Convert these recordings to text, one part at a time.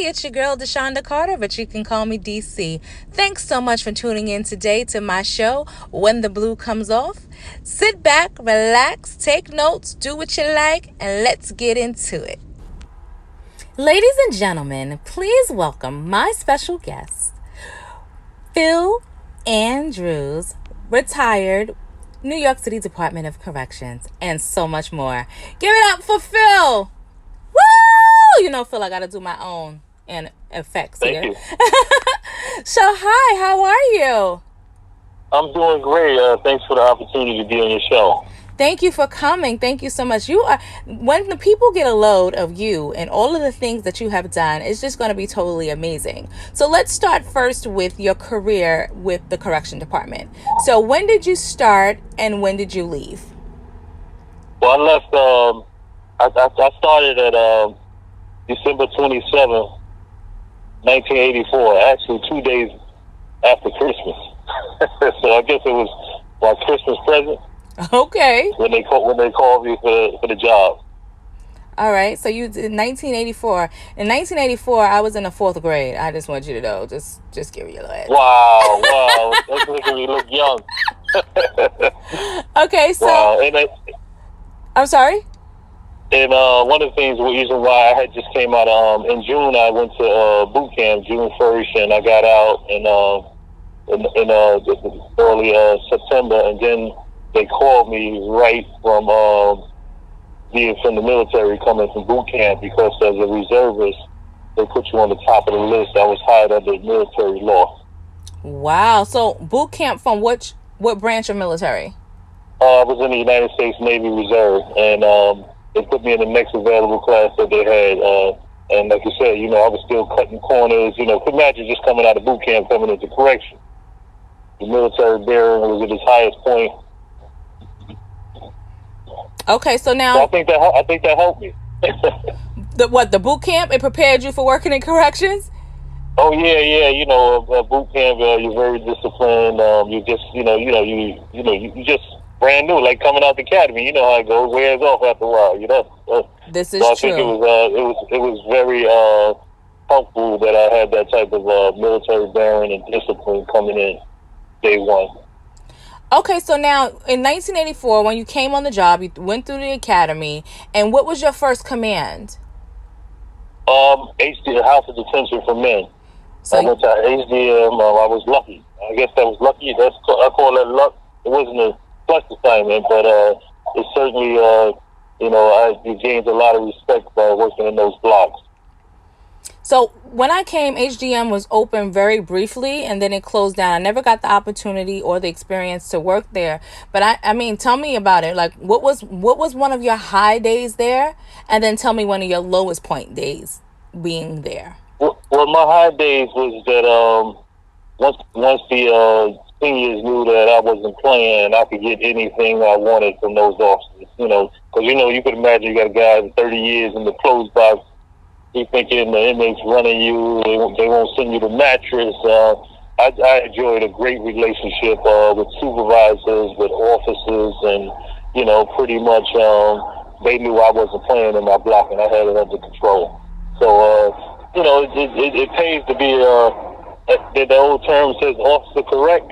it's your girl, Deshonda Carter, but you can call me DC. Thanks so much for tuning in today to my show, When the Blue Comes Off. Sit back, relax, take notes, do what you like, and let's get into it. Ladies and gentlemen, please welcome my special guest, Phil Andrews, retired New York City Department of Corrections, and so much more. Give it up for Phil. Woo! You know, Phil, I got to do my own and effects Thank here. you. So, hi, how are you? I'm doing great. Thanks for the opportunity to be on your show. Thank you for coming. Thank you so much. When the people get a load of you and all of the things that you have done, it's just going to be totally amazing. So let's start first with your career with the correction department. So when did you start and when did you leave? Well, I left, I started at December 27th, 1984, actually 2 days after Christmas. So I guess it was my Christmas present. Okay. When they called me for the job. All right. So you did 1984. In 1984, I was in the 4th grade. I just want you to know. Just give you a little. Wow. That's making me look young. Okay. So. Wow. I'm sorry. And one of the reason why I had just came out in June, I went to boot camp June 1st, and I got out in early September, and then they called me right from being from the military, coming from boot camp, because as a reservist, they put you on the top of the list. I was hired under military law. Wow. So boot camp from what branch of military? I was in the United States Navy Reserve, and they put me in the next available class that they had. And like you said, I was still cutting corners. Imagine just coming out of boot camp, coming into correction. The military bearing was at its highest point. Okay, so now So I think that helped me. the boot camp, it prepared you for working in corrections? Oh yeah. Boot camp, you're very disciplined. You just, you just brand new, like coming out the academy. You know how it goes. Wears off after a while. This is so I true. think it was very helpful that I had that type of military bearing and discipline coming in day one. Okay, so now in 1984, when you came on the job, you went through the academy, and what was your first command? HDM, House of Detention for Men. So I went to HDM. I was lucky. I guess that was lucky. I call that luck. It wasn't a plus assignment, but it certainly, I gained a lot of respect by working in those blocks. So when I came, HDM was open very briefly, and then it closed down. I never got the opportunity or the experience to work there. But I mean, tell me about it. Like, what was one of your high days there, and then tell me one of your lowest point days being there. Well, my high days was that once the seniors knew that I wasn't playing, I could get anything I wanted from those officers. Because you could imagine you got a guy with 30 years in the clothes box. He thinking the inmates running you, they won't send you the mattress. I enjoyed a great relationship with supervisors, with officers, and pretty much they knew I wasn't playing in my block, and I had it under control. So it pays to be the old term says officer correct.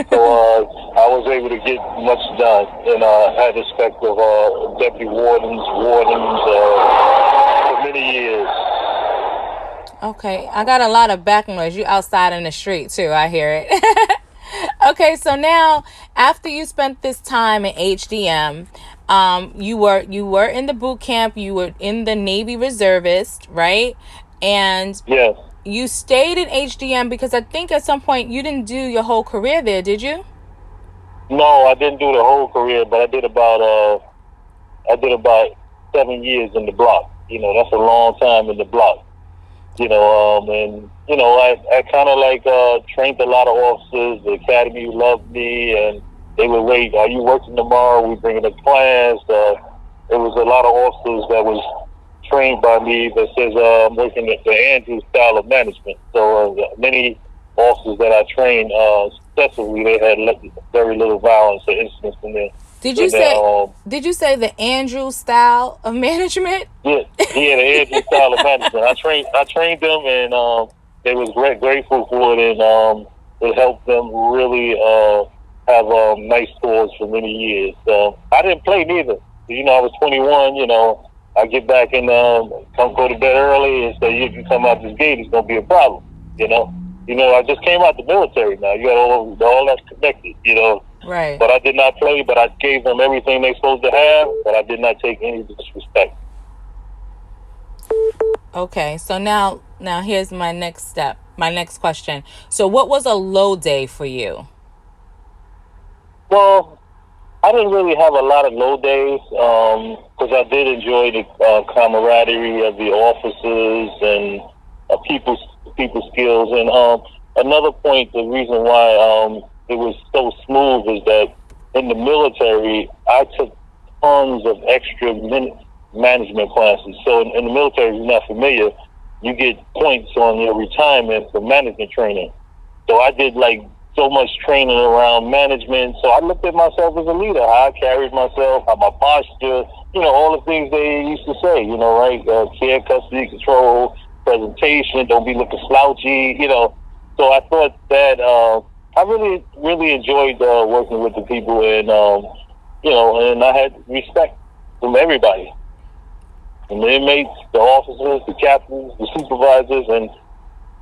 So I was able to get much done, and I had respect of deputy wardens for many years. Okay, I got a lot of back noise. You outside in the street too, I hear it. Okay, so now after you spent this time in HDM, you were in the boot camp, you were in the Navy Reservist, right? And yes. You stayed in HDM because I think at some point you didn't do your whole career there, did you? No, I didn't do the whole career, but I did about 7 years in the block. That's a long time in the block. And I kind of trained a lot of officers. The academy loved me, and they would wait. Are you working tomorrow? We bring in a class. There was a lot of officers that was trained by me that says I'm working at the Andrews style of management. So many officers that I trained successfully, they had very little violence or incidents in there. Did you say the Andrews style of management? Yeah, the Andrews style of management. I trained them, and they was grateful for it, and it helped them really have nice scores for many years. I didn't play neither. I was 21. I get back and come go to bed early and say, you can come out this gate, it's gonna be a problem. I just came out the military now. You got all that's connected. Right. But I did not play, but I gave them everything they're supposed to have, but I did not take any disrespect. Okay, so now here's my next step, my next question. So what was a low day for you? Well, I didn't really have a lot of low days because I did enjoy the camaraderie of the officers and people skills. And another point, the reason why it was so smooth is that in the military, I took tons of extra management classes. So in the military, if you're not familiar, you get points on your retirement for management training. So I did so much training around management. So I looked at myself as a leader, how I carried myself, how my posture, all the things they used to say, right? Care, custody, control, presentation, don't be looking slouchy, So I thought that I really, really enjoyed working with the people, and and I had respect from everybody, from the inmates, the officers, the captains, the supervisors, and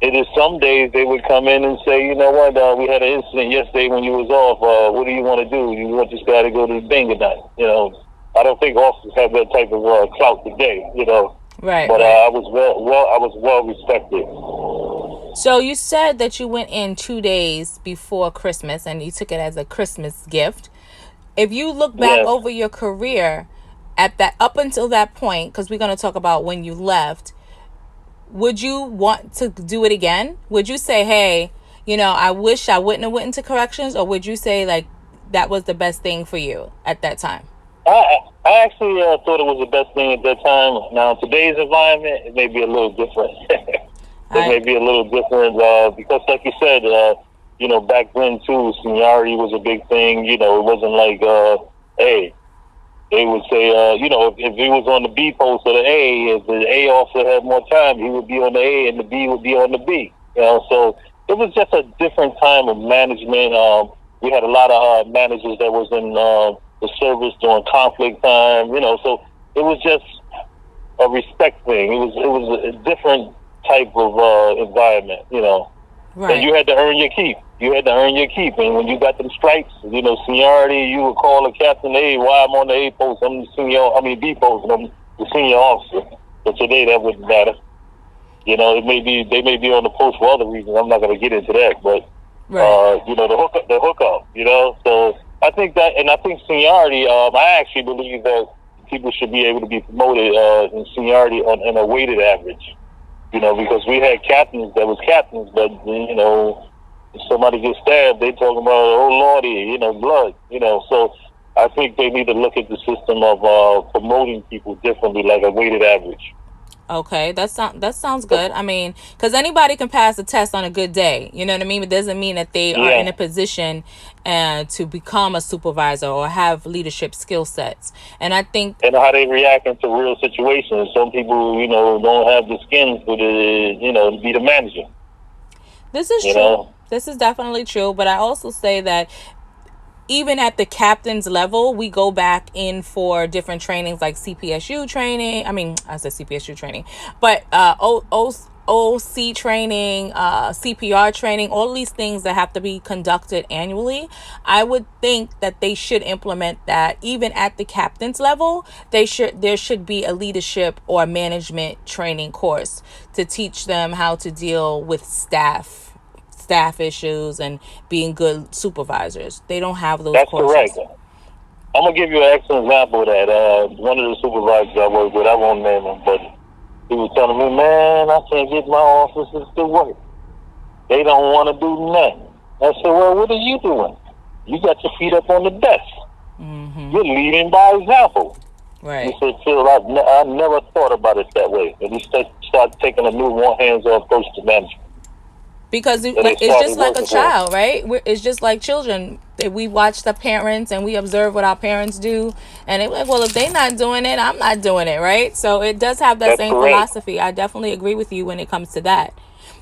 it is some days they would come in and say, you know what, we had an incident yesterday when you was off. What do you want to do? You want this guy to go to the thing or not? I don't think officers have that type of clout today. Right. But right. I was well respected. So you said that you went in 2 days before Christmas and you took it as a Christmas gift. If you look back over your career up until that point, because we're going to talk about when you left, would you want to do it again? Would you say, hey, I wish I wouldn't have went into corrections, or would you say that was the best thing for you at that time? I actually thought it was the best thing at that time. Now, today's environment, it may be a little different. Because like you said, back then too, seniority was a big thing. It wasn't like, hey, they would say, if he was on the B post or the A, if the A officer had more time, he would be on the A and the B would be on the B. So it was just a different time of management. We had a lot of managers that was in the service during conflict time. So it was just a respect thing. It was a different type of environment. Right. And you had to earn your keep. And when you got them stripes, seniority, you would call the captain, hey, why I'm on the A post? I'm the B post, and I'm the senior officer. But today that wouldn't matter. They may be on the post for other reasons. I'm not going to get into that, but right. the hookup. So I think that, and I think seniority. I actually believe that people should be able to be promoted in seniority in a weighted average. Because we had captains that was captains, but if somebody gets stabbed, they talking about, oh lordy, blood. So I think they need to look at the system of promoting people differently, like a weighted average. Okay, that sounds good. I mean, because anybody can pass a test on a good day. You know what I mean? It doesn't mean that they are in a position to become a supervisor or have leadership skill sets. And I think... And how they react into real situations. Some people, don't have the skin for to be the manager. This is true. This is definitely true. But I also say that even at the captain's level, we go back in for different trainings like CPSU training. I said CPSU training, but OC training, CPR training, all these things that have to be conducted annually. I would think that they should implement that even at the captain's level. There should be a leadership or management training course to teach them how to deal with staff issues and being good supervisors. They don't have those courses. That's correct. I'm going to give you an excellent example of that. One of the supervisors I work with, I won't name him, but he was telling me, man, I can't get my officers to work. They don't want to do nothing. I said, well, what are you doing? You got your feet up on the desk. Mm-hmm. You're leading by example. Right. He said, Phil, I never thought about it that way. And he started taking a new hands-on approach to management. Because that they it's started just like a working for. child, right? It's just like children. We watch the parents and we observe what our parents do, and they're like, well, if they're not doing it, I'm not doing it, right? So it does have that That's same correct. philosophy. I definitely agree with you when it comes to that.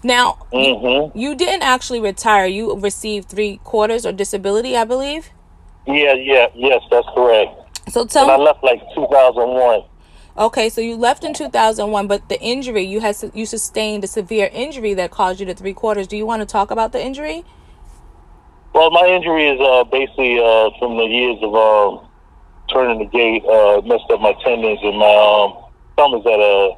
Now, Mm-hmm. you didn't actually retire. You received 3/4 or disability, I believe. Yes, that's correct. So And tell I me, left like 2001. okay, so you left in 2001, but the injury you sustained a severe injury that caused you to 3/4. Do you want to talk about the injury? Well, my injury is basically from the years of turning the gate, messed up my tendons, and my thumb is at a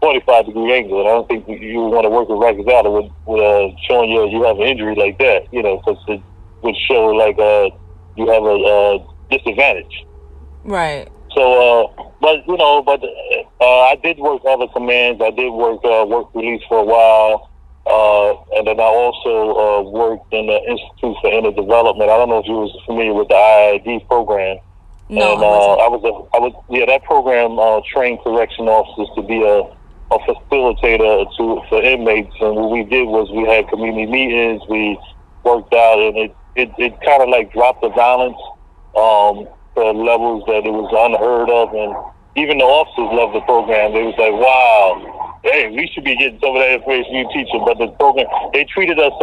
45-degree angle. And I don't think you would want to work with Rikers Island with showing you have an injury like that, because it would show like you have a disadvantage. Right. So, but I did work other commands. I did work work release for a while. And then I also worked in the Institute for Inner Development. I don't know if you was familiar with the IID program. No, And I wasn't. that program trained correction officers to be a facilitator for inmates. And what we did was we had community meetings. We worked out, and it kind of like dropped the violence to levels that it was unheard of. And even the officers loved the program. They was like, wow, hey, we should be getting some of that information you teach them. But the program, they treated us,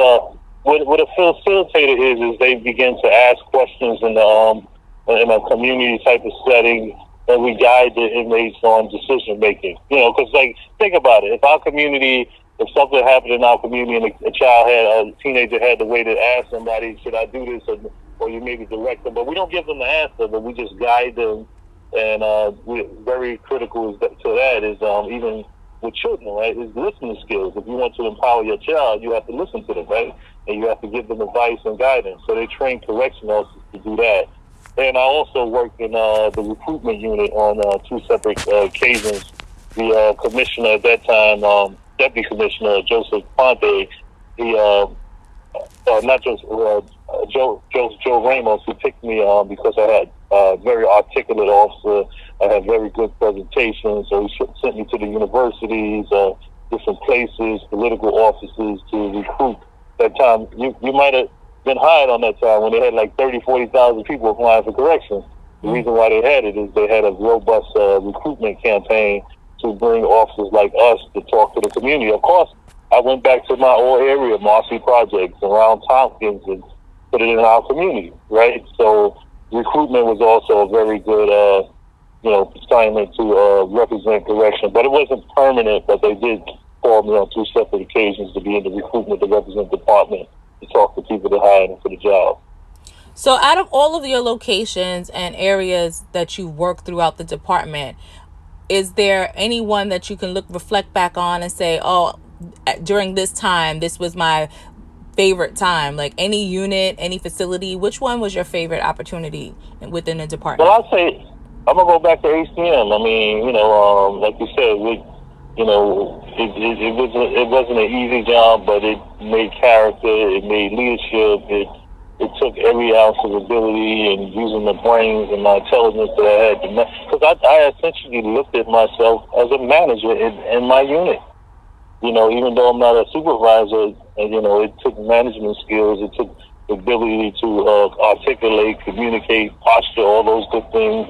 what a facilitator is they begin to ask questions in a community type of setting, and we guide the inmates on decision making. Because like, think about it. If something happened in our community and a teenager had to wait to ask somebody, should I do this, or you maybe direct them, but we don't give them the answer, but we just guide them. And we're very critical to that is even with children, right, is listening skills. If you want to empower your child, you have to listen to them, right? And you have to give them advice and guidance. So they train correction officers to do that. And I also worked in the recruitment unit on 2 separate occasions. The commissioner at that time, Deputy Commissioner Joseph Ponte, not just Joe Ramos, who picked me because I had a very articulate officer. I had very good presentations, so he sent me to the universities, different places, political offices to recruit. That time, you might have been hired on that time when they had like 40,000 people applying for corrections. The reason why they had it is they had a robust recruitment campaign to bring officers like us to talk to the community. Of course, I went back to my old area, Marcy Projects, around Tompkins, and put it in our community, right? So recruitment was also a very good, assignment to represent correction. But it wasn't permanent, but they did call me on 2 separate occasions to be in the recruitment to represent the department, to talk to people that hired them for the job. So out of all of your locations and areas that you work throughout the department, is there anyone that you can reflect back on and say, oh, during this time, this was my favorite time? Like any unit, any facility, which one was your favorite opportunity within the department? Well, I'll say I'm gonna go back to ACM. I mean, like you said, it wasn't an easy job, but it made character, it made leadership, it took every ounce of ability and using the brains and my intelligence that I had to, because I essentially looked at myself as a manager in my unit. Even though I'm not a supervisor, it took management skills, it took the ability to articulate, communicate, posture, all those good things,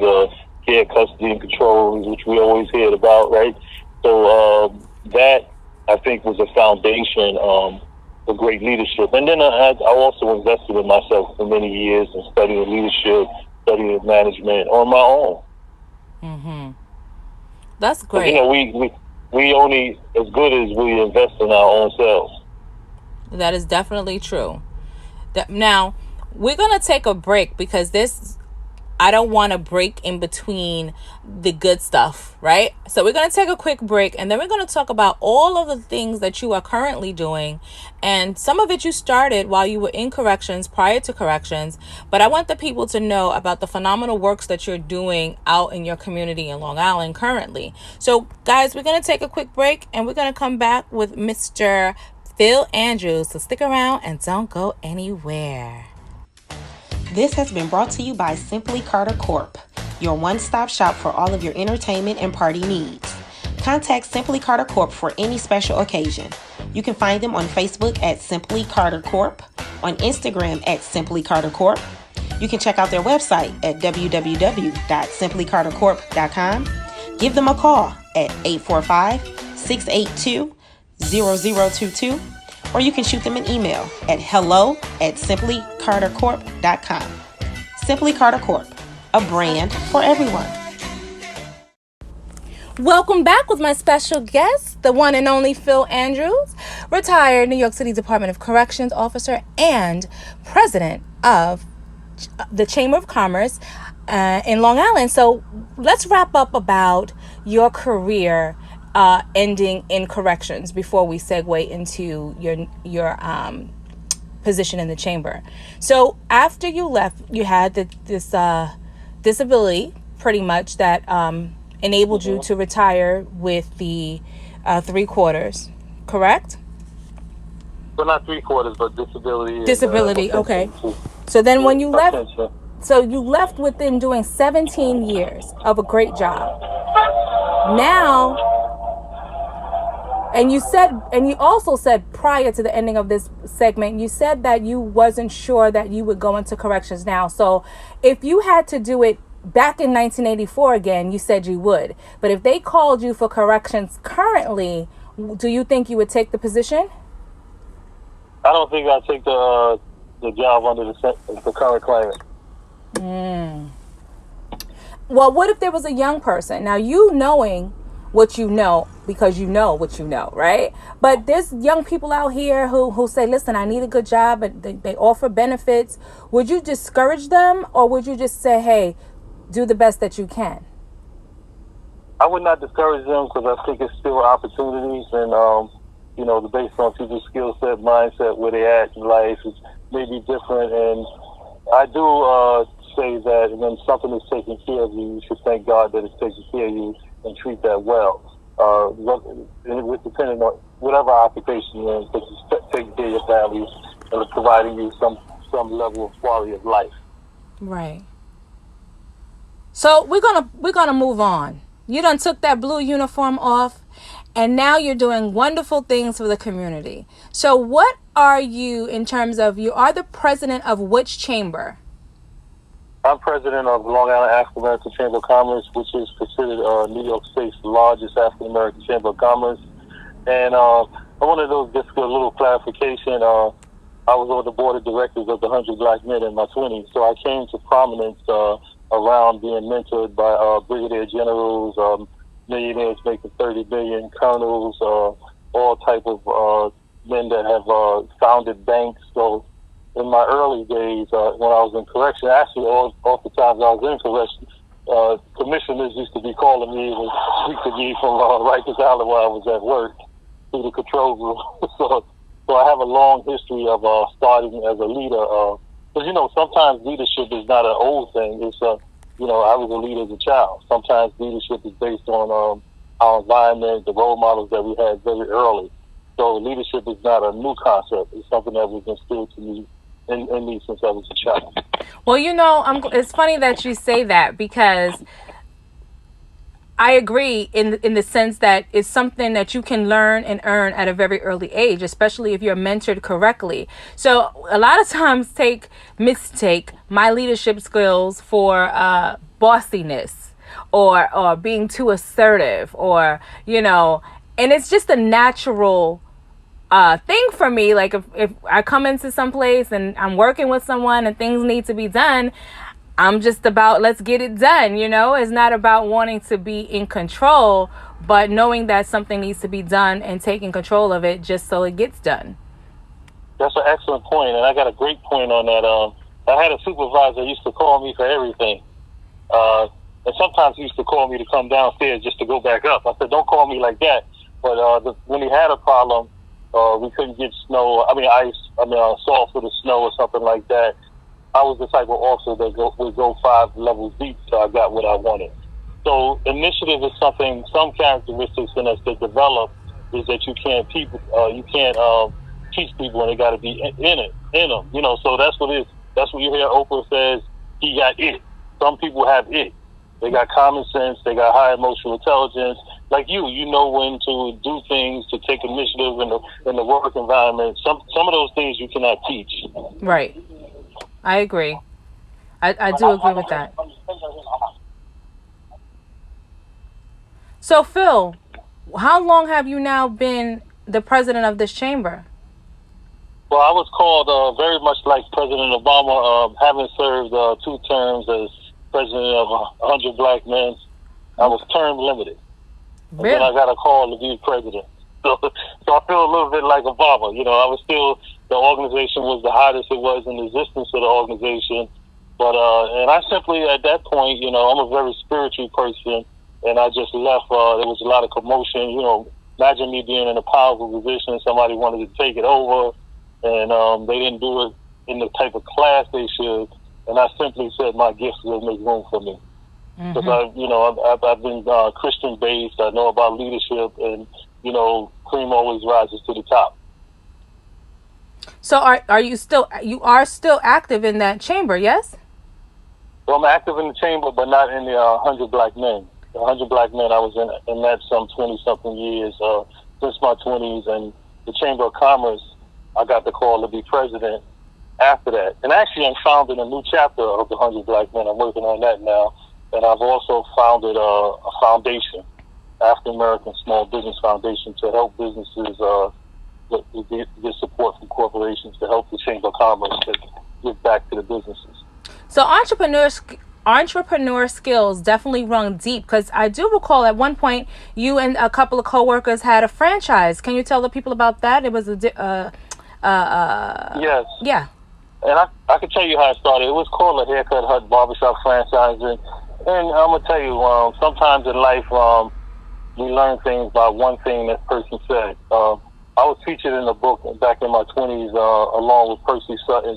care, custody, and control, which we always heard about, right? So that, I think, was a foundation for great leadership. And then I also invested in myself for many years in studying leadership, studying management on my own. Mm-hmm. That's great. We only as good as we invest in our own selves. That is definitely true. Now, we're going to take a break because I don't want to break in between the good stuff, right? So we're going to take a quick break, and then we're going to talk about all of the things that you are currently doing. And some of it you started while you were in corrections, prior to corrections. But I want the people to know about the phenomenal works that you're doing out in your community in Long Island currently. So guys, we're going to take a quick break, and we're going to come back with Mr. Phil Andrews. So stick around and don't go anywhere. This has been brought to you by Simply Carter Corp., your one-stop shop for all of your entertainment and party needs. Contact Simply Carter Corp. for any special occasion. You can find them on Facebook at Simply Carter Corp, on Instagram at Simply Carter Corp. You can check out their website at www.simplycartercorp.com. Give them a call at 845-682-0022, or you can shoot them an email at hello@simplycartercorp.com. Simply Carter Corp, a brand for everyone. Welcome back with my special guest, the one and only Phil Andrews, retired New York City Department of Corrections officer and president of the Chamber of Commerce in Long Island. So let's wrap up about your career ending in corrections before we segue into your position in the chamber. So after you left, you had this disability, pretty much, that enabled you to retire with the 3/4, correct? Well, not 3/4, but disability. Disability, okay. So then when you left, so you left within doing 17 years of a great job. Now, and you also said prior to the ending of this segment, you said that you wasn't sure that you would go into corrections now. So if you had to do it back in 1984 again, you said you would. But if they called you for corrections currently, do you think you would take the position? I don't think I'd take the job under the current climate. Well, what if there was a young person? Now, you knowing what you know, because you know what you know, right? But there's young people out here who say, listen, I need a good job, and they offer benefits. Would you discourage them, or would you just say, hey, do the best that you can? I would not discourage them, because I think it's still opportunities, and based on people's skill set, mindset, where they at in life is maybe different. And I do say that when something is taking care of you, you should thank God that it's taking care of you and treat that well. Depending on whatever occupation you're in, because it's taking care of your family and providing you some level of quality of life. Right. So we're gonna move on. You done took that blue uniform off, and now you're doing wonderful things for the community. So what are you, in terms of, you are the president of which chamber? I'm president of Long Island African American Chamber of Commerce, which is considered New York State's largest African American Chamber of Commerce. And I wanted to just get a little clarification. I was on the board of directors of the 100 Black Men in my 20s, so I came to prominence around being mentored by brigadier generals, millionaires making 30 billion, colonels, all type of men that have founded banks. So in my early days, when I was in correction, actually all the times I was in correction, commissioners used to be calling me and speak to me from Rikers Island while I was at work through the control room. So I have a long history of starting as a leader. Because, sometimes leadership is not an old thing. It's, I was a leader as a child. Sometimes leadership is based on our environment, the role models that we had very early. So leadership is not a new concept. It's something that was instilled to me in me since I was a child. Well, it's funny that you say that, because I agree in the sense that it's something that you can learn and earn at a very early age, especially if you're mentored correctly. So a lot of times mistake my leadership skills for bossiness or being too assertive, or, and it's just a natural thing for me. Like if I come into some place and I'm working with someone and things need to be done, I'm just about, let's get it done. It's not about wanting to be in control, but knowing that something needs to be done and taking control of it just so it gets done. That's an excellent point, and I got a great point on that. I had a supervisor who used to call me for everything. And sometimes he used to call me to come downstairs just to go back up. I said, don't call me like that. But when he had a problem, we couldn't get salt for the snow or something like that, I was the type of officer that would go 5 levels deep till I got what I wanted. So initiative is some characteristics in us that develop, is that you can't teach people, and they got to be in them. So that's what it is. That's what you hear Oprah says, he got it. Some people have it. They got common sense, they got high emotional intelligence, like you know when to do things, to take initiative in the work environment. Some of those things you cannot teach. Right. I agree. I do agree with that. So, Phil, how long have you now been the president of this chamber? Well, I was called very much like President Obama, having served 2 terms as president of 100 Black Men. I was term limited. And then I got a call to be president. So I feel a little bit like Obama. I was still, the organization was the hottest it was in the existence of the organization. But, and I simply, at that point, I'm a very spiritual person, and I just left. There was a lot of commotion. Imagine me being in a powerful position, somebody wanted to take it over, and they didn't do it in the type of class they should. And I simply said my gifts will make room for me. Because I've been Christian based. I know about leadership, and cream always rises to the top. So you are still active in that chamber? Yes. Well, I'm active in the chamber, but not in the 100 Black Men. The 100 Black Men, I was in that some 20-something years, since my 20s, and the Chamber of Commerce, I got the call to be president after that. And actually, I'm founding a new chapter of the 100 Black Men. I'm working on that now. And I've also founded a foundation, African American Small Business Foundation, to help businesses get support from corporations to help the Chamber of Commerce to give back to the businesses. So entrepreneur skills definitely run deep, because I do recall at one point you and a couple of coworkers had a franchise. Can you tell the people about that? It was yes. Yeah. And I can tell you how it started. It was called a Haircut Hut Barbershop Franchising. And I'm going to tell you, sometimes in life, we learn things by one thing that person said. I was featured in a book back in my 20s, along with Percy Sutton,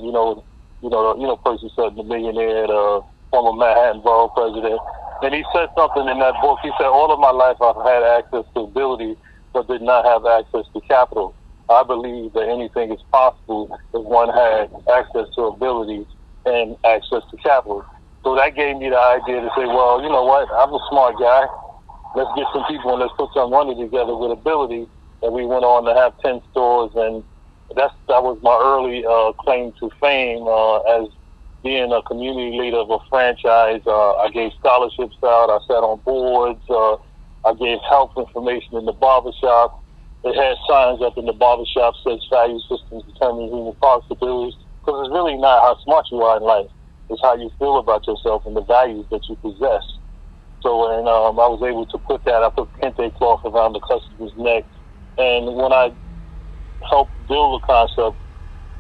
Percy Sutton, the millionaire, the former Manhattan Borough president. And he said something in that book. He said, all of my life I've had access to ability, but did not have access to capital. I believe that anything is possible if one had access to ability and access to capital. So that gave me the idea to say, well, you know what? I'm a smart guy. Let's get some people and let's put some money together with ability. And we went on to have 10 stores, and that was my early claim to fame as being a community leader of a franchise. I gave scholarships out. I sat on boards. I gave health information in the barbershop. It had signs up in the barbershop says value systems determine human possibilities. Because it's really not how smart you are in life. It's how you feel about yourself and the values that you possess. So, and I was able to put that, I put kente cloth around the customer's neck. And when I helped build the concept,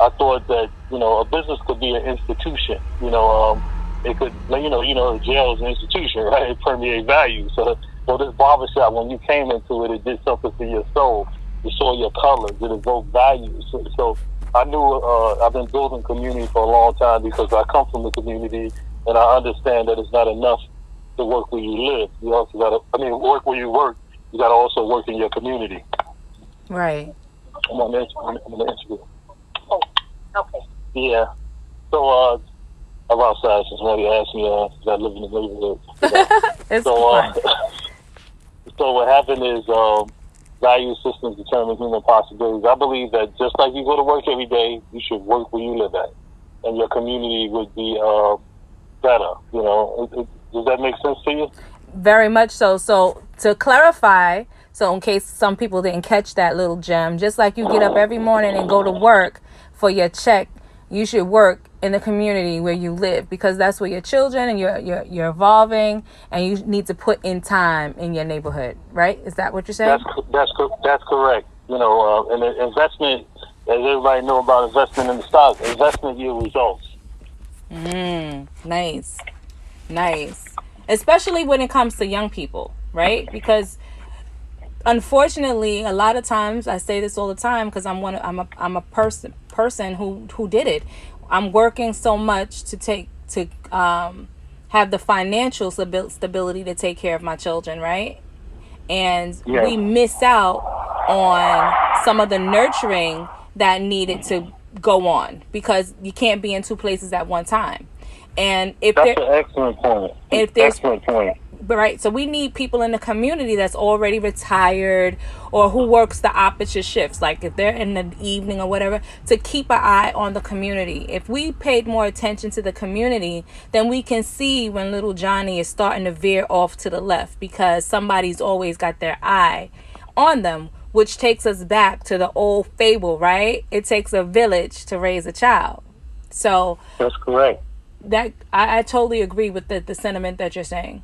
I thought that, a business could be an institution. It could, a jail is an institution, right? It permeates values. So this barbershop, when you came into it, it did something for your soul. You saw your colors. It evoked values. So I knew I've been building community for a long time because I come from the community, and I understand that it's not enough to work where you live. You also got to, work where you work. You got to also work in your community. Right. I'm on the interview. Oh, okay. Yeah. So I'm outside. So somebody asked me if I live in the neighborhood. It's fine. So what happened is value systems determine human possibilities. I believe that just like you go to work every day, you should work where you live at, and your community would be better. Does that make sense to you? Very much so. So to clarify, so in case some people didn't catch that little gem, just like you get up every morning and go to work for your check, you should work in the community where you live, because that's where your children and you're evolving, and you need to put in time in your neighborhood, right? Is that what you're saying? That's correct. And investment, as everybody know about investment in the stock, investment yield results. Nice. Especially when it comes to young people, right? Because unfortunately, a lot of times, I say this all the time because I'm a person who did it. I'm working so much to have the financial stability to take care of my children, right? And we miss out on some of the nurturing that needed to go on, because you can't be in two places at one time. And that's an excellent point. right? So we need people in the community that's already retired or who works the opposite shifts, like if they're in the evening or whatever, to keep an eye on the community. If we paid more attention to the community, then we can see when little Johnny is starting to veer off to the left, because somebody's always got their eye on them, which takes us back to the old fable, right? It takes a village to raise a child. So that's correct. That I totally agree with the sentiment that you're saying.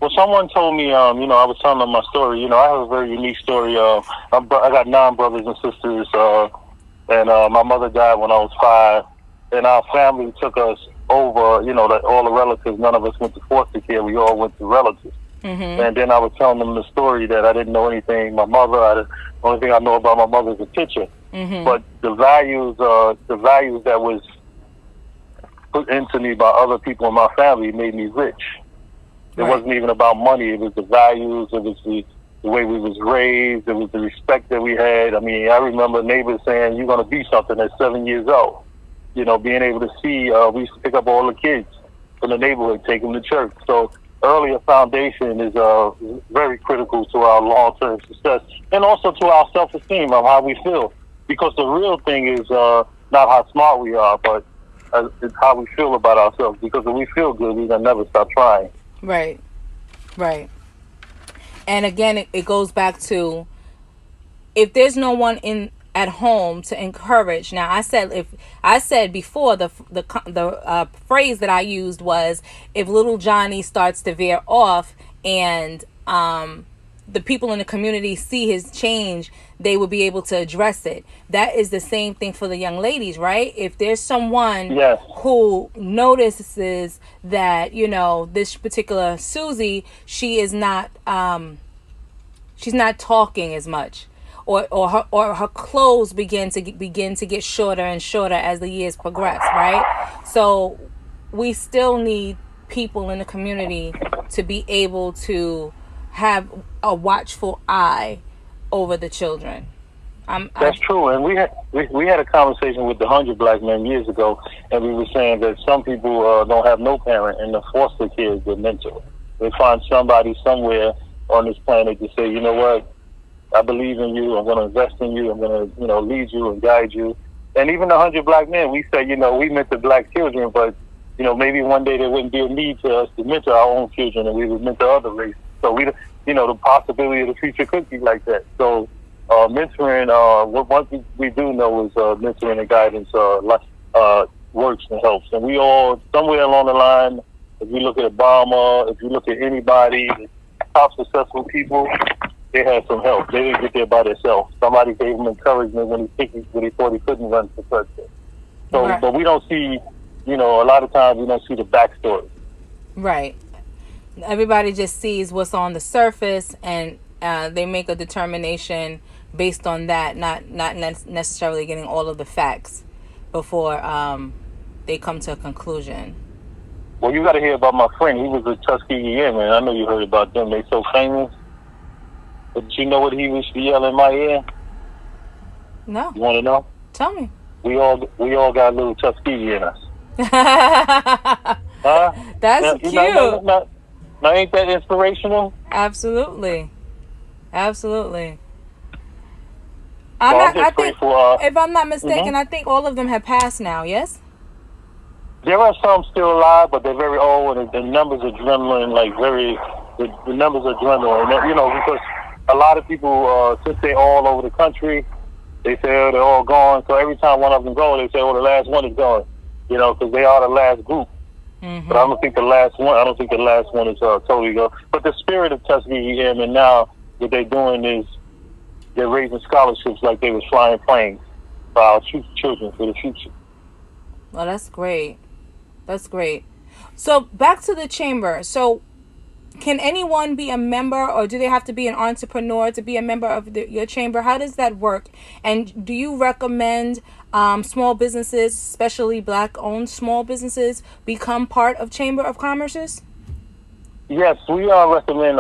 Well, someone told me, I was telling them my story. I have a very unique story. I got 9 brothers and sisters, and my mother died when I was 5, and our family took us over, all the relatives. None of us went to foster care. We all went to relatives. Mm-hmm. And then I was telling them the story that I didn't know anything. My mother, the only thing I know about my mother is a picture. Mm-hmm. But the values that was put into me by other people in my family made me rich. It wasn't even about money. It was the values. It was the way we was raised. It was the respect that we had. I mean, I remember neighbors saying, "You're going to be something" at 7 years old. Being able to see, we used to pick up all the kids from the neighborhood, take them to church. So earlier foundation is very critical to our long-term success, and also to our self-esteem of how we feel. Because the real thing is not how smart we are, but it's how we feel about ourselves. Because if we feel good, we're going to never stop trying. Right. And again, it goes back to, if there's no one at home to encourage. Now, I said before, the phrase that I used was, if little Johnny starts to veer off and the people in the community see his change, they will be able to address it. That is the same thing for the young ladies, right? If there's someone who notices that, this particular Susie, she is not, she's not talking as much, or her clothes begin to get shorter and shorter as the years progress, right? So we still need people in the community to be able to have a watchful eye over the children. That's true, and we had a conversation with the 100 Black Men years ago, and we were saying that some people don't have no parent, and the foster kids are mentor. They find somebody somewhere on this planet to say, you know what, I believe in you. I'm going to invest in you. I'm going to lead you and guide you. And even the 100 Black Men, we say, we mentor Black children, but maybe one day there wouldn't be a need to us to mentor our own children, and we would mentor other races. So the possibility of the future could be like that. So mentoring, what we do know is mentoring and guidance works and helps. And we all, somewhere along the line, if you look at Obama, if you look at anybody, top successful people, they had some help. They didn't get there by themselves. Somebody gave them encouragement when he thought he couldn't run for president. So, right. But we don't see, a lot of times we don't see the backstory. Right. Everybody just sees what's on the surface, and they make a determination based on that, not necessarily getting all of the facts before they come to a conclusion. Well, you got to hear about my friend. He was a Tuskegee Airman. I know you heard about them. They so famous. But you know what he used to yell in my ear? No. You want to know? Tell me. We all got a little Tuskegee in us. Huh? That's cute. Now, ain't that inspirational? Absolutely. I think, if I'm not mistaken, I think all of them have passed now, yes? There are some still alive, but they're very old, and the numbers are dwindling, the numbers are dwindling. Because a lot of people, since they're all over the country, they say, they're all gone. So every time one of them goes, they say, the last one is gone, because they are the last group. Mm-hmm. But I don't think the last one is totally gone. But the spirit of Tuskegee Airmen now, what they're doing is they're raising scholarships like they was flying planes for our children for the future. Well, that's great. So back to the chamber. So can anyone be a member, or do they have to be an entrepreneur to be a member of your chamber? How does that work? And do you recommend small businesses, especially Black-owned small businesses, become part of Chamber of Commerce's? Yes, we recommend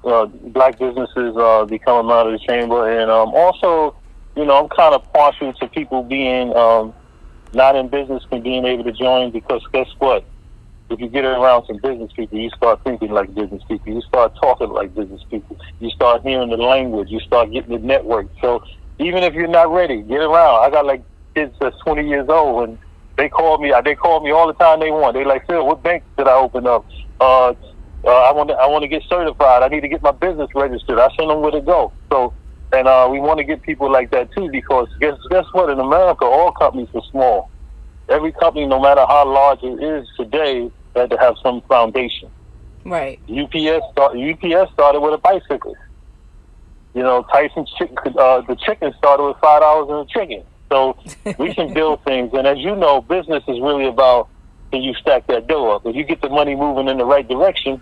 Black businesses become a member of the chamber, and also, I'm kind of partial to people being not in business and being able to join, because guess what? if you get around some business people, you start thinking like business people. You start talking like business people. You start hearing the language. You start getting the network. So even if you're not ready, get around. I got like kids that's 20 years old, and they call me. They call me all the time. They want. They like, Phil, what bank should I open up? I want to get certified. I need to get my business registered. I send them where to go. So, and we want to get people like that too, because guess what? In America, all companies are small. Every company, no matter how large it is today, had to have some foundation. Right. UPS started with a bicycle. You know, Tyson's chicken, the chicken started with $5 in a chicken. So we can build things. And as you know, business is really about, can you stack that dough up? If you get the money moving in the right direction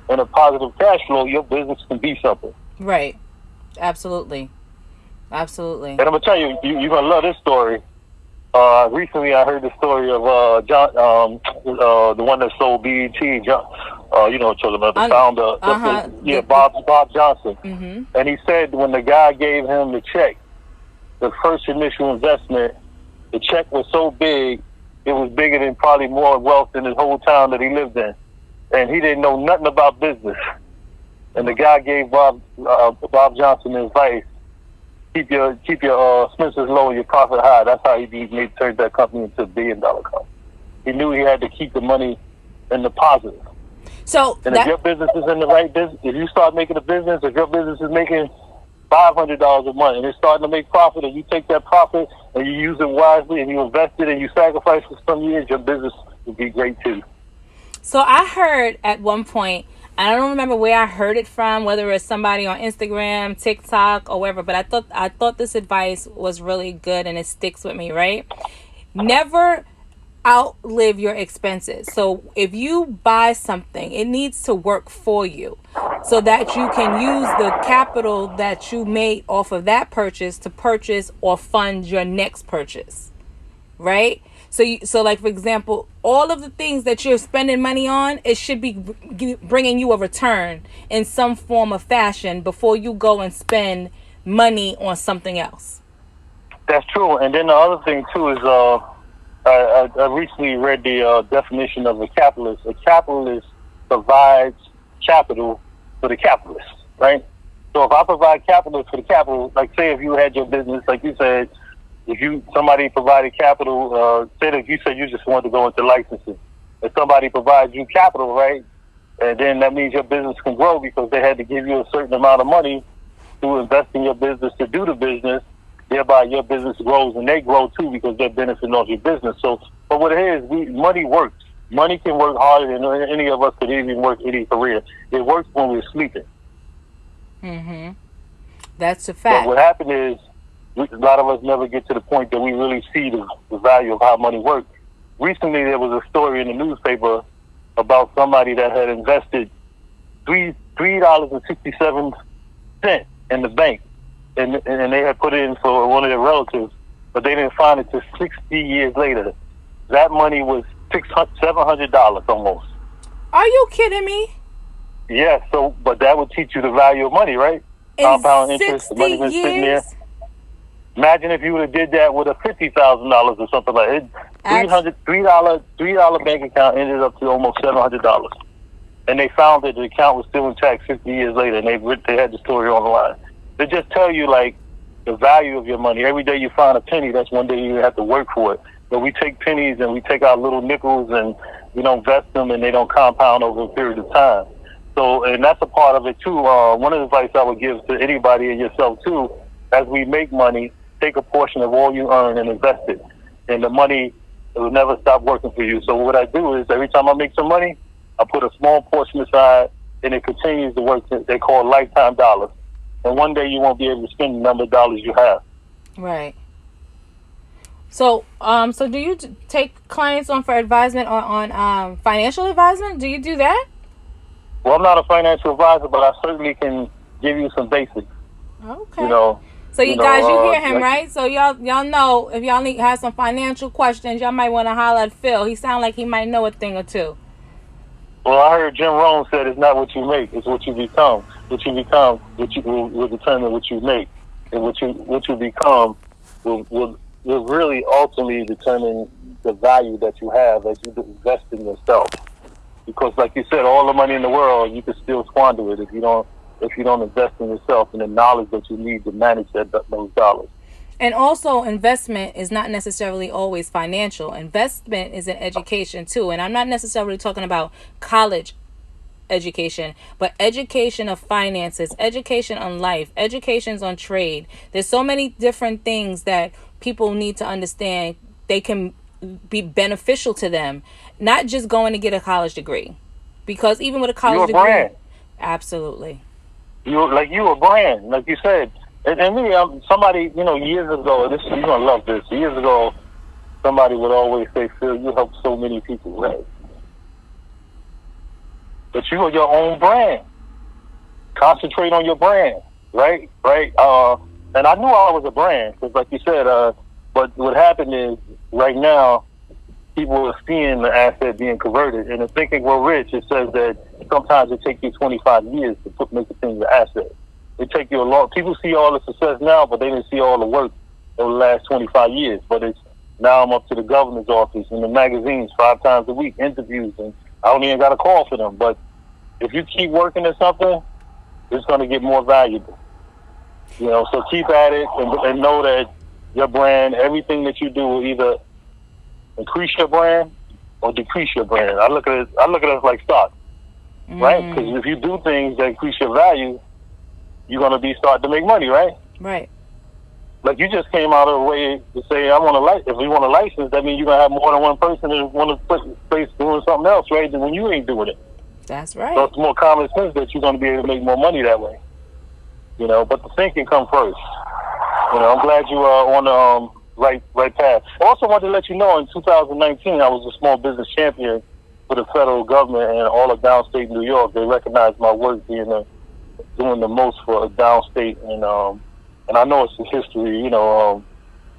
and a positive cash flow, your business can be something. Right. Absolutely. Absolutely. And I'm going to tell you, you're going to love this story. Recently, I heard the story of John, the one that sold BET, John, you know, the founder, Bob Johnson. Mm-hmm. And he said when the guy gave him the check, the first initial investment, the check was so big, it was bigger than probably more wealth in his whole town that he lived in. And he didn't know nothing about business. And the guy gave Bob Johnson advice. Keep your expenses low and your profit high. That's how he turned that company into $1 billion company. He knew he had to keep the money in the positive. So, and if your business is in the right business, if you start making a business, if your business is making $500 a month and it's starting to make profit, and you take that profit and you use it wisely and you invest it and you sacrifice for some years, your business will be great too. So I heard at one point, I don't remember where I heard it from, whether it's somebody on Instagram, TikTok, or wherever, but I thought this advice was really good and it sticks with me, right? Never outlive your expenses. So if you buy something, it needs to work for you so that you can use the capital that you made off of that purchase to purchase or fund your next purchase, right? So like, for example, all of the things that you're spending money on, it should be bringing you a return in some form of fashion before you go and spend money on something else. That's true. And then the other thing, too, is I recently read the definition of a capitalist. A capitalist provides capital for the capitalist, right? So if I provide capital for the capital, like say if you had your business, like you said, if somebody provided capital, say that you said you just wanted to go into licensing, if somebody provides you capital, right, and then that means your business can grow because they had to give you a certain amount of money to invest in your business to do the business, thereby your business grows and they grow too because they're benefiting off your business. So, but what it is, money works. Money can work harder than any of us could even work any career. It works when we're sleeping. Mm-hmm. That's a fact. But what happened is, a lot of us never get to the point that we really see the value of how money works. Recently, there was a story in the newspaper about somebody that had invested $3.67 in the bank, and they had put it in for one of their relatives, but they didn't find it till 60 years later. That money was $700 almost. Are you kidding me? Yeah. So, but that would teach you the value of money, right? Compound interest, the money was sitting there. Imagine if you would have did that with a $50,000 or something like it. $3 bank account ended up to almost $700, and they found that the account was still intact 50 years later, and they had the story on the line. They just tell you like the value of your money. Every day you find a penny, that's one day you have to work for it. But we take pennies and we take our little nickels and we don't invest them, and they don't compound over a period of time. So, and that's a part of it too. One of the advice I would give to anybody and yourself too, as we make money, take a portion of all you earn and invest it. And the money will never stop working for you. So what I do is every time I make some money, I put a small portion aside, and it continues to work. They call lifetime dollars. And one day you won't be able to spend the number of dollars you have. Right. So, so do you take clients on for advisement on financial advisement? Do you do that? Well, I'm not a financial advisor, but I certainly can give you some basics. Okay. You know. So you guys, you hear him, right? So y'all know if y'all have some financial questions, y'all might want to holler at Phil. He sounds like he might know a thing or two. Well, I heard Jim Rohn said it's not what you make, it's what you become. What you become, will determine what you make, and what you become will really ultimately determine the value that you have as you invest in yourself. Because, like you said, all the money in the world, you can still squander it if you don't invest in yourself and the knowledge that you need to manage those dollars. And also, investment is not necessarily always financial. Investment is in education too. And I'm not necessarily talking about college education, but education of finances, education on life, educations on trade. There's so many different things that people need to understand. They can be beneficial to them, not just going to get a college degree. Because even with a college degree, brand. Absolutely. You a brand, like you said. And me, somebody, years ago, you're gonna love this. Years ago, somebody would always say, "Phil, you help so many people, right? But you are your own brand. Concentrate on your brand, right? Right? And I knew I was a brand because, like you said, but what happened is right now, people are seeing the asset being converted, and in Thinking Grow Rich, it says that sometimes it takes you 25 years to make the thing your asset. It takes you a long. People see all the success now, but they didn't see all the work over the last 25 years. But it's now I'm up to the governor's office and the magazines 5 times a week, interviews, and I don't even got a call for them. But if you keep working at something, it's going to get more valuable. So keep at it and know that your brand, everything that you do will either increase your brand or decrease your brand. I look at it like stock, right? Because if you do things that increase your value, you're going to be starting to make money, right? Right. Like you just came out of the way to say, if you want a license, that means you're going to have more than one person in one place doing something else, right? Than when you ain't doing it. That's right. So it's more common sense that you're going to be able to make more money that way. But the thinking comes first. I'm glad you are on the right path. I also wanted to let you know in 2019, I was a small business champion for the federal government and all of downstate New York. They recognized my work being doing the most for downstate, and I know it's a history.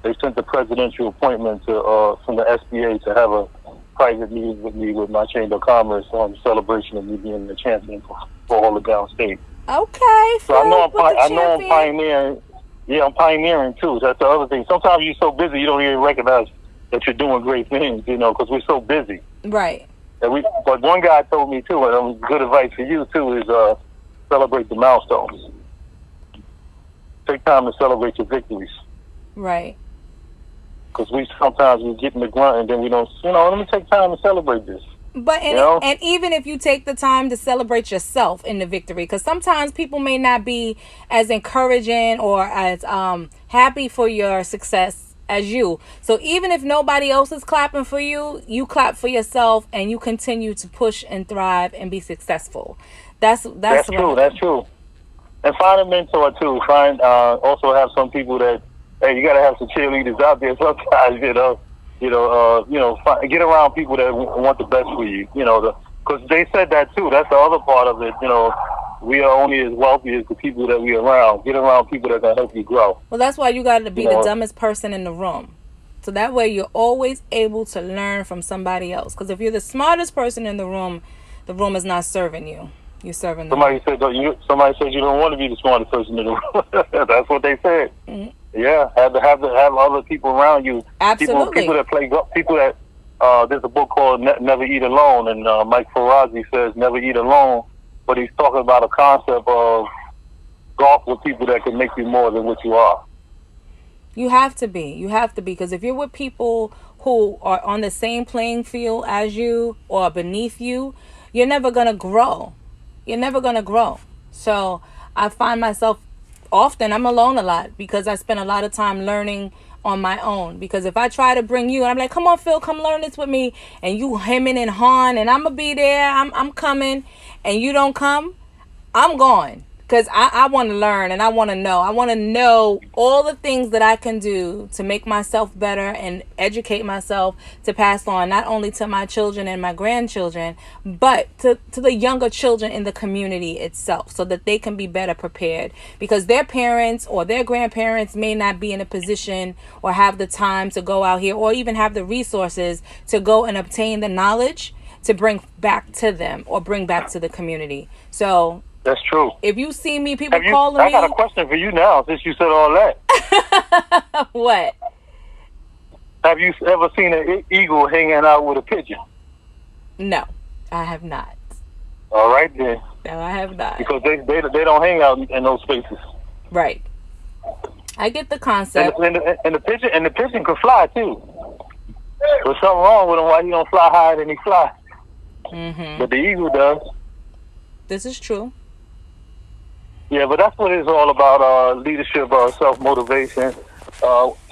They sent the presidential appointment from the SBA to have a private meeting with me with my Chamber of Commerce on the celebration of me being the champion for all of downstate. Okay, so I know I'm pioneering. Yeah, I'm pioneering too. That's the other thing. Sometimes you're so busy you don't even recognize that you're doing great things. Because we're so busy. Right. But one guy told me too, and good advice for you too, is celebrate the milestones. Take time to celebrate your victories. Right. Because sometimes we get in the grunt and then we don't, let me take time to celebrate this. But and even if you take the time to celebrate yourself in the victory, because sometimes people may not be as encouraging or as happy for your success as you. So even if nobody else is clapping for you, you clap for yourself and you continue to push and thrive and be successful. That's true. That's true. And find a mentor too. Also have some people that, hey, you got to have some cheerleaders out there sometimes. Get around people that want the best for you. Because they said that too. That's the other part of it. We are only as wealthy as the people that we around. Get around people that can help you grow. Well, that's why you got to be the dumbest person in the room. So that way you're always able to learn from somebody else. Because if you're the smartest person in the room is not serving you. You're serving them. Somebody said you don't want to be the smartest person in the room. That's what they said. Mm-hmm. Yeah, have other people around you. Absolutely. People that play golf. People that there's a book called Never Eat Alone, and Mike Ferrazzi says never eat alone. But he's talking about a concept of golf with people that can make you more than what you are. You have to be, because if you're with people who are on the same playing field as you or beneath you, you're never gonna grow. So I find myself often, I'm alone a lot because I spend a lot of time learning on my own. Because if I try to bring you and I'm like, come on Phil, come learn this with me, and you hemming and hawing and I'm gonna be there, I'm coming, and you don't come, I'm gone. Because I want to learn and I want to know. I want to know all the things that I can do to make myself better and educate myself to pass on not only to my children and my grandchildren, but to the younger children in the community itself so that they can be better prepared. Because their parents or their grandparents may not be in a position or have the time to go out here or even have the resources to go and obtain the knowledge to bring back to them or bring back to the community. So that's true. If you see me, people calling me. I got a question for you now since you said all that. What? Have you ever seen an eagle hanging out with a pigeon? No. I have not. All right then. No, I have not. Because they don't hang out in those spaces. Right. I get the concept. And the pigeon can fly too. There's something wrong with him why he don't fly higher than he fly. Mm-hmm. But the eagle does. This is true. Yeah, but that's what it's all about, leadership, self-motivation.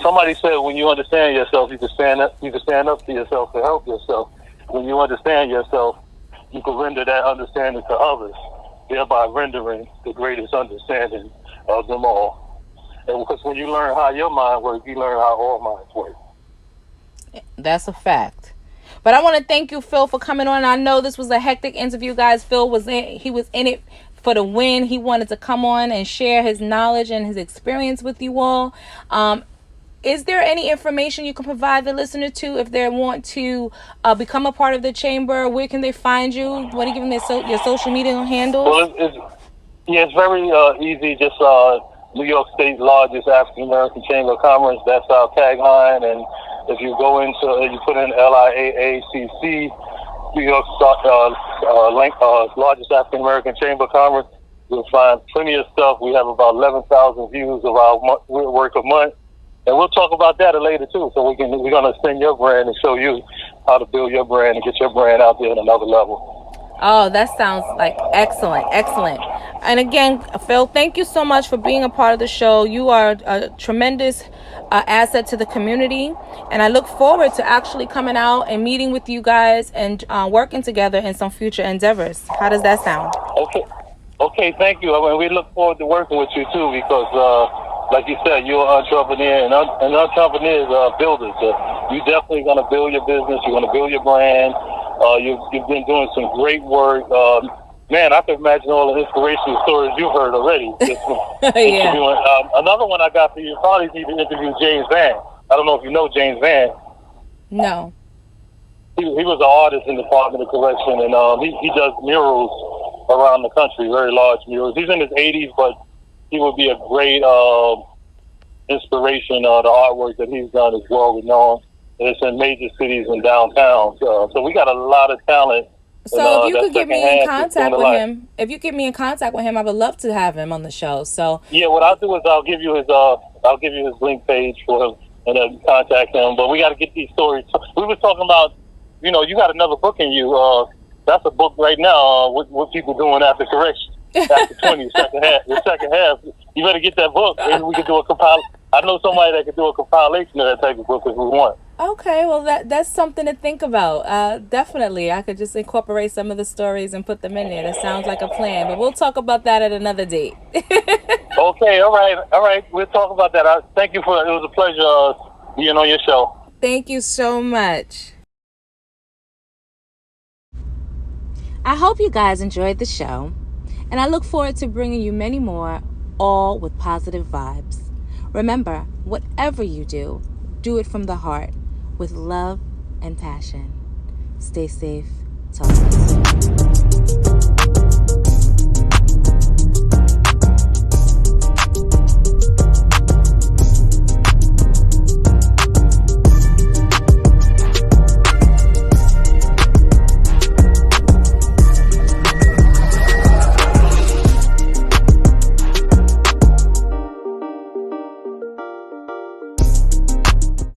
Somebody said when you understand yourself, you can stand up for yourself to help yourself. When you understand yourself, you can render that understanding to others, thereby rendering the greatest understanding of them all. And because when you learn how your mind works, you learn how all minds work. That's a fact. But I want to thank you, Phil, for coming on. I know this was a hectic interview, guys. Phil was in it for the win. He wanted to come on and share his knowledge and his experience with you all. Is there any information you can provide the listener to if they want to become a part of the chamber? Where can they find you? Want to give them your social media handles? Well, it's very easy. Just New York State's largest African American Chamber of Commerce. That's our tagline. And if you go you put in LIAACC, New York's largest African American Chamber of Commerce, you'll find plenty of stuff. We have about 11,000 views of our work a month. And we'll talk about that later too. So we're gonna extend your brand and show you how to build your brand and get your brand out there at another level. Oh, that sounds like excellent. And again, Phil, thank you so much for being a part of the show. You are a tremendous asset to the community, and I look forward to actually coming out and meeting with you guys and working together in some future endeavors. How does that sound? Okay, thank you. I mean, we look forward to working with you too because, like you said, you're an entrepreneur, and entrepreneurs are builders. You're definitely going to build your business. You're going to build your brand. You've been doing some great work. Man, I can imagine all the inspirational stories you've heard already. Yeah. Another one I got for you, probably need to interview James Van. I don't know if you know James Van. No. He was an artist in the Department of Correction, and he does murals around the country, very large murals. He's in his 80s, but he would be a great inspiration. The artwork that he's done is well renowned. It's in major cities and downtown. So we got a lot of talent. So if you could get me in contact with him, I would love to have him on the show. So yeah, what I'll do is I'll give you his link page for him and then contact him. But we got to get these stories. We were talking about, you got another book in you. That's a book right now. What people doing after correction, after 20, the second half. You better get that book, and we can do a compile. I know somebody that could do a compilation of that type of book if we want. Okay, well that's something to think about. Definitely, I could just incorporate some of the stories and put them in there. That sounds like a plan, but we'll talk about that at another date. Okay, all right. We'll talk about that. Thank you it was a pleasure being on your show. Thank you so much. I hope you guys enjoyed the show, and I look forward to bringing you many more, all with positive vibes. Remember, whatever you do it from the heart, with love and passion. Stay safe. Talk.